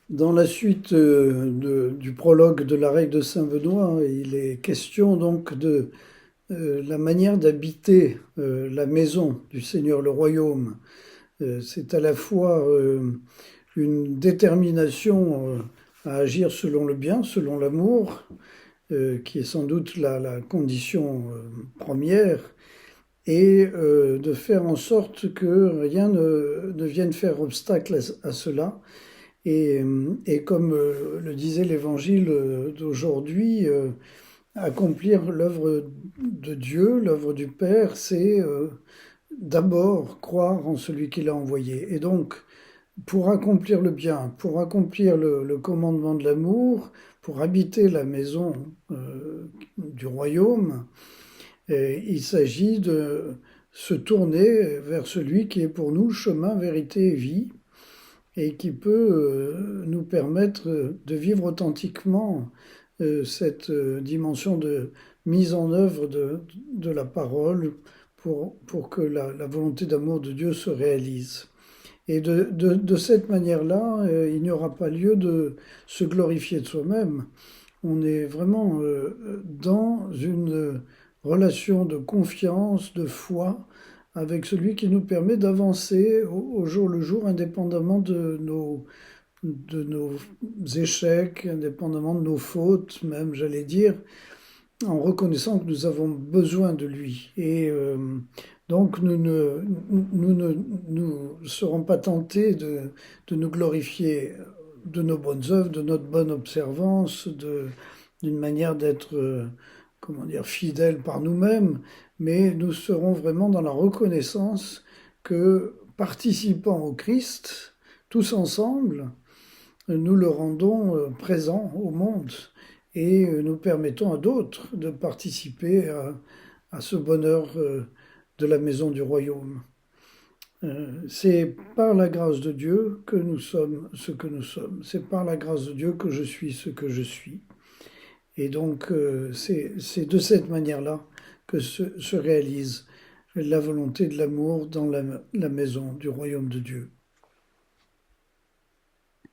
Dans la suite du prologue de la règle de Saint-Benoît, il est question donc de la manière d'habiter la maison du Seigneur, le royaume. C'est à la fois une détermination à agir selon le bien, selon l'amour, qui est sans doute la condition première, et de faire en sorte que rien ne vienne faire obstacle à cela. Et comme le disait l'Évangile d'aujourd'hui, accomplir l'œuvre de Dieu, l'œuvre du Père, c'est d'abord croire en celui qui l'a envoyé. Et donc, pour accomplir le bien, pour accomplir le commandement de l'amour, pour habiter la maison du royaume, il s'agit de se tourner vers celui qui est pour nous chemin, vérité et vie, et qui peut nous permettre de vivre authentiquement cette dimension de mise en œuvre de la parole pour que la volonté d'amour de Dieu se réalise. Et de cette manière-là, il n'y aura pas lieu de se glorifier de soi-même. On est vraiment dans une relation de confiance, de foi, avec celui qui nous permet d'avancer au jour le jour, indépendamment de nos échecs, indépendamment de nos fautes, même, j'allais dire, en reconnaissant que nous avons besoin de lui. Et donc, nous serons pas tentés de nous glorifier de nos bonnes œuvres, de notre bonne observance, d'une manière d'être, comment dire, fidèles par nous-mêmes, mais nous serons vraiment dans la reconnaissance que, participant au Christ, tous ensemble, nous le rendons présent au monde et nous permettons à d'autres de participer à ce bonheur de la maison du royaume. C'est par la grâce de Dieu que nous sommes ce que nous sommes. C'est par la grâce de Dieu que je suis ce que je suis. Et donc, c'est de cette manière-là que se réalise la volonté de l'amour dans la maison du royaume de Dieu.